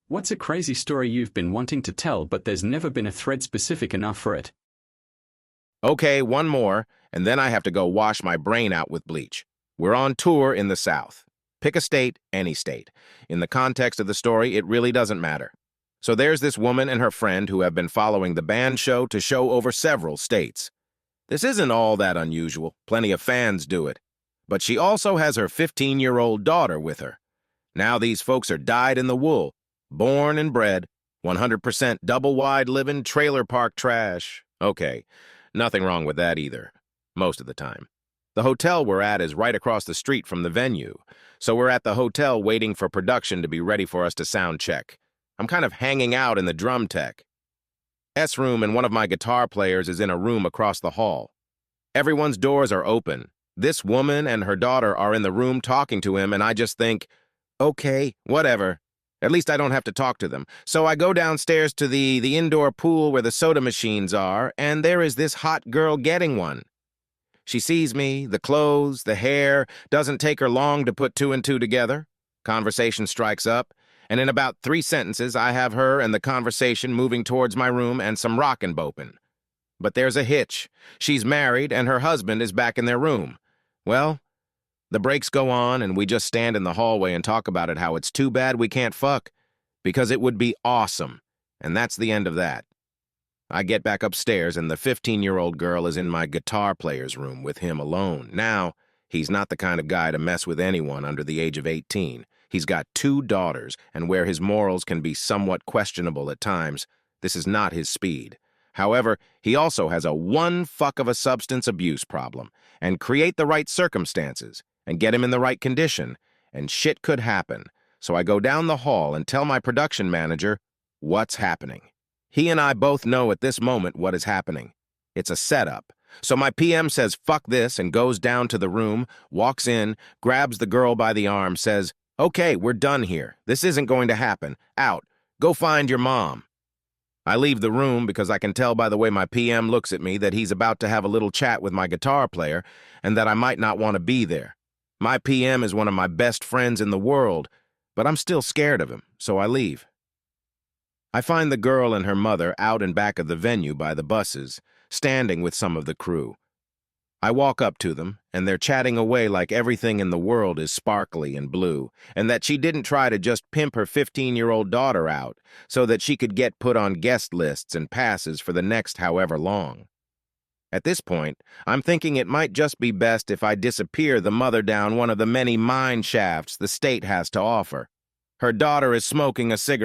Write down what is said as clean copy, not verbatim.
What's a crazy story you've been wanting to tell but there's never been a thread specific enough for it? Okay, one more, and then I have to go wash my brain out with bleach. We're on tour in the South. Pick a state, any state. In the context of the story, it really doesn't matter. So there's this woman and her friend who have been following the band show to show over several states. This isn't all that unusual. Plenty of fans do it. But she also has her 15-year-old daughter with her. Now these folks are dyed in the wool, born and bred, 100% double-wide living trailer park trash. Okay, nothing wrong with that either, most of the time. The hotel we're at is right across the street from the venue, so we're at the hotel waiting for production to be ready for us to sound check. I'm kind of hanging out in the drum tech. S-room, and one of my guitar players is in a room across the hall. Everyone's doors are open. This woman and her daughter are in the room talking to him, and I just think, okay, whatever. At least I don't have to talk to them. So I go downstairs to the indoor pool where the soda machines are, and there is this hot girl getting one. She sees me, the clothes, the hair, doesn't take her long to put two and two together. Conversation strikes up, and in about 3 sentences, I have her and the conversation moving towards my room and some rockin' bopin'. But there's a hitch. She's married, and her husband is back in their room. Well, the breaks go on, and we just stand in the hallway and talk about it, how it's too bad we can't fuck, because it would be awesome, and that's the end of that. I get back upstairs, and the 15-year-old girl is in my guitar player's room with him alone. Now, he's not the kind of guy to mess with anyone under the age of 18. He's got 2 daughters, and where his morals can be somewhat questionable at times, this is not his speed. However, he also has a one fuck of a substance abuse problem, and create the right circumstances, and get him in the right condition, and shit could happen. So I go down the hall and tell my production manager what's happening. He and I both know at this moment what is happening. It's a setup. So my PM says fuck this and goes down to the room, walks in, grabs the girl by the arm, says, "Okay, we're done here. This isn't going to happen. Out. Go find your mom." I leave the room because I can tell by the way my PM looks at me that he's about to have a little chat with my guitar player and that I might not want to be there. My PM is one of my best friends in the world, but I'm still scared of him, so I leave. I find the girl and her mother out and back of the venue by the buses, standing with some of the crew. I walk up to them, and they're chatting away like everything in the world is sparkly and blue, and that she didn't try to just pimp her 15-year-old daughter out so that she could get put on guest lists and passes for the next however long. At this point, I'm thinking it might just be best if I disappear the mother down one of the many mine shafts the state has to offer. Her daughter is smoking a cigarette.